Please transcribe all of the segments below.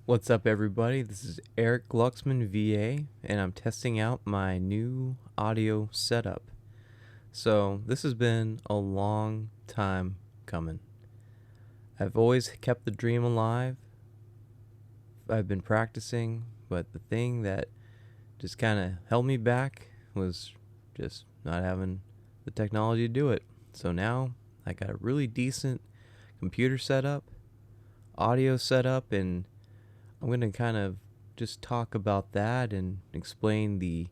What's up, everybody? This is Eric Glucksman, VA, and I'm testing out my new audio setup. So, this has been a long time coming. I've always kept the dream alive. I've been practicing, but the thing that just kind of held me back was just not having the technology to do it. So now I got a really decent computer setup, audio setup, and I'm going to kind of just talk about that and explain the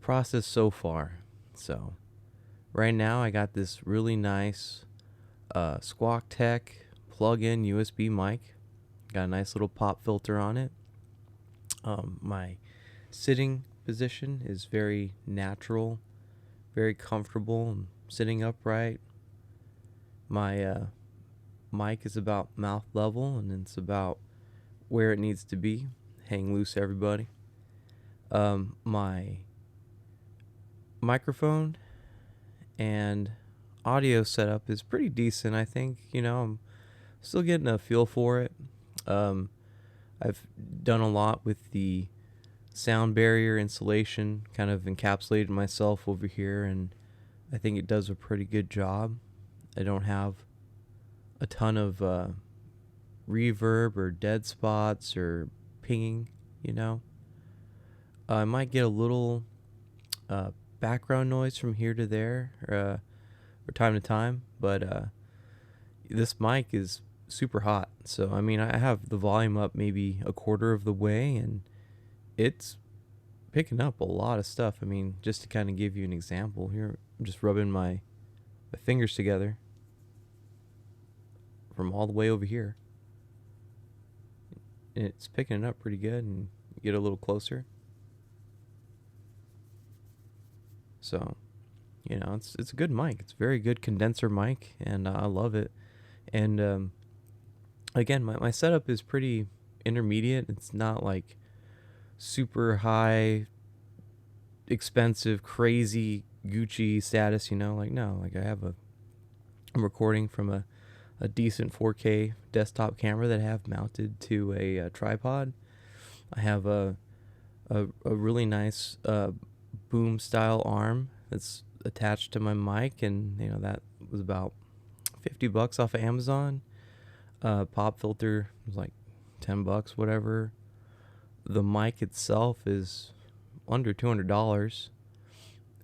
process so far. So, right now I got this really nice Squawk Tech plug-in USB mic. Got a nice little pop filter on it. My sitting position is very natural, very comfortable. I'm sitting upright. My mic is about mouth level, and it's about where it needs to be. Hang loose, everybody. My microphone and audio setup is pretty decent, I think. I'm still getting a feel for it. I've done a lot with the sound barrier insulation, kind of encapsulated myself over here, and I think it does a pretty good job. I don't have a ton of reverb or dead spots or pinging. I might get a little background noise from here to there or time to time, but this mic is super hot. So, I mean, I have the volume up maybe a quarter of the way, and it's picking up a lot of stuff. I mean, just to kind of give you an example here, I'm just rubbing my fingers together from all the way over here. It's picking it up pretty good, and get a little closer. So, it's a good mic. It's a very good condenser mic, and I love it. And again, my setup is pretty intermediate. It's not like super high, expensive, crazy Gucci status. Like, no, like I'm recording from a decent 4K desktop camera that I have mounted to a tripod. I have a really nice boom style arm that's attached to my mic, and that was about $50 off of Amazon. Pop filter was like $10, whatever. The mic itself is under $200,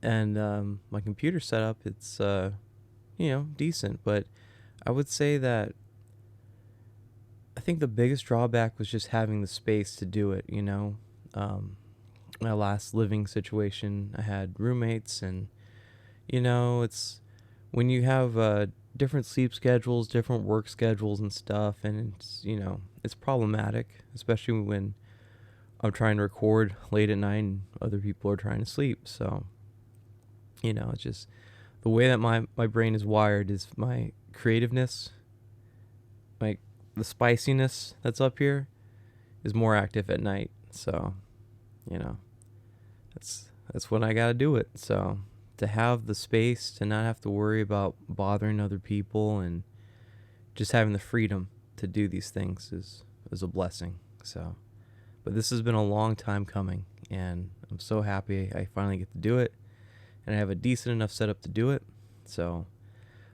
and my computer setup, it's decent, but I would say that I think the biggest drawback was just having the space to do it. My last living situation, I had roommates, and it's when you have different sleep schedules, different work schedules and stuff, and it's problematic, especially when I'm trying to record late at night and other people are trying to sleep. So, it's just the way that my brain is wired is my creativeness, like the spiciness that's up here, is more active at night. So, that's when I gotta do it. So, to have the space to not have to worry about bothering other people and just having the freedom to do these things is a blessing. So, but this has been a long time coming, and I'm so happy I finally get to do it, and I have a decent enough setup to do it. So,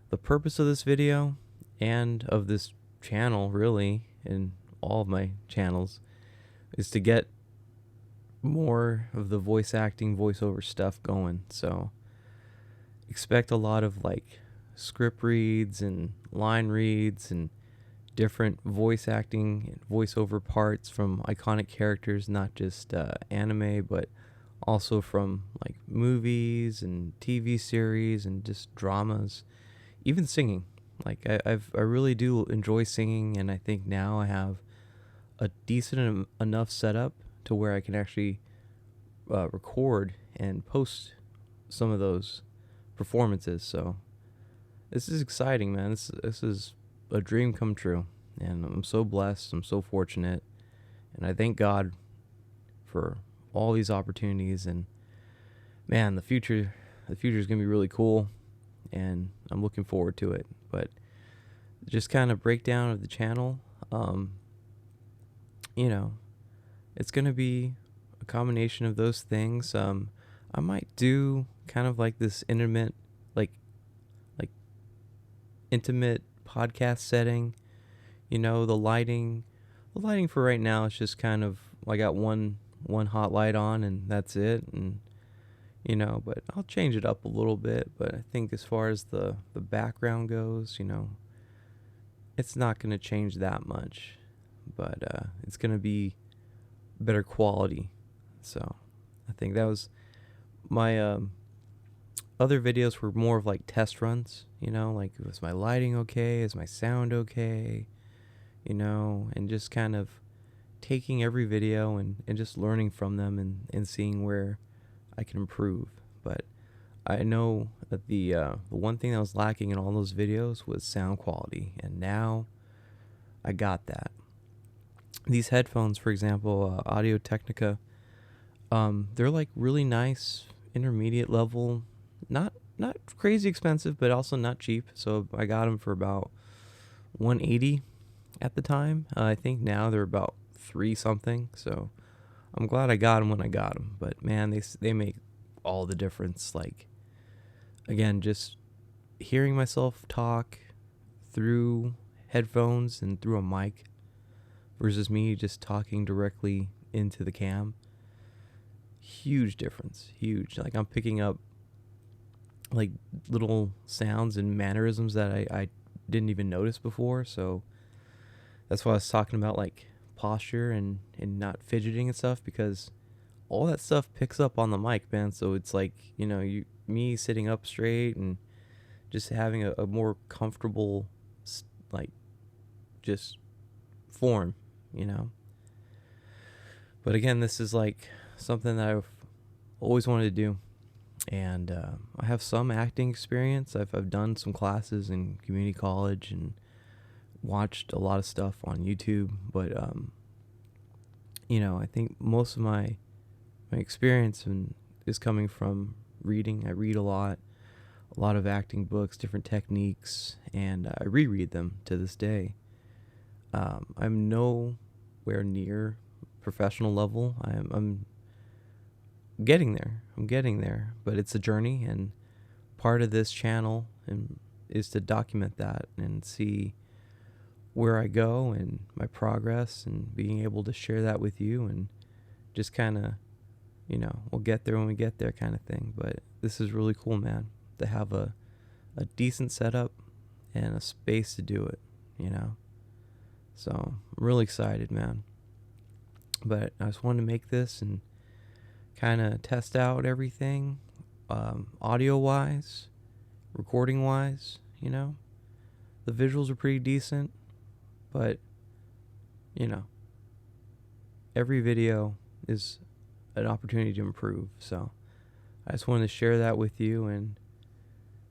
the purpose of this video and of this channel, really, and all of my channels, is to get more of the voice acting, voiceover stuff going. So, expect a lot of like script reads and line reads and different voice acting and voiceover parts from iconic characters, not just anime, but also from like movies and TV series and just dramas, even singing. Like I really do enjoy singing, and I think now I have a decent enough setup to where I can actually record and post some of those performances. So this is exciting, man. This is a dream come true, and I'm so blessed. I'm so fortunate, and I thank God for all these opportunities. And man, the future is gonna be really cool, and I'm looking forward to it. But just kind of breakdown of the channel. you know, it's going to be a combination of those things. I might do kind of like this like like intimate podcast setting. The lighting for right now is just kind of, I got one hot light on and that's it. And but I'll change it up a little bit. But I think as far as the background goes, it's not going to change that much. But it's going to be better quality. So I think that was my other videos were more of like test runs, like, was my lighting okay? Is my sound okay? And just kind of taking every video and just learning from them and seeing where I can improve. But I know that the one thing that was lacking in all those videos was sound quality, and now I got that. These headphones, for example, Audio Technica, they're like really nice, intermediate level, not crazy expensive, but also not cheap. So I got them for about 180 at the time. I think now they're about 3 something. So I'm glad I got them when I got them. But man, they make all the difference. Like, again, just hearing myself talk through headphones and through a mic versus me just talking directly into the cam. Huge difference. Huge. Like, I'm picking up like little sounds and mannerisms that I didn't even notice before. So that's why I was talking about like posture and not fidgeting and stuff, because all that stuff picks up on the mic, man. So it's like, me sitting up straight and just having a more comfortable, like, just form, But again, this is like something that I've always wanted to do. And I have some acting experience. I've done some classes in community college and watched a lot of stuff on YouTube. But, I think most of my experience is coming from reading. I read a lot of acting books, different techniques, and I reread them to this day. I'm nowhere near professional level. I'm getting there. But it's a journey, and part of this channel is to document that and see where I go and my progress, and being able to share that with you, and just kind of, we'll get there when we get there kind of thing. But this is really cool, man, to have a decent setup and a space to do it, So I'm really excited, man. But I just wanted to make this and kind of test out everything, audio-wise, recording-wise, The visuals are pretty decent, but, every video is an opportunity to improve. So I just wanted to share that with you and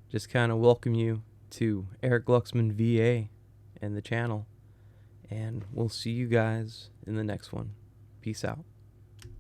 just kind of welcome you to Eric Glucksman VA and the channel. And we'll see you guys in the next one. Peace out.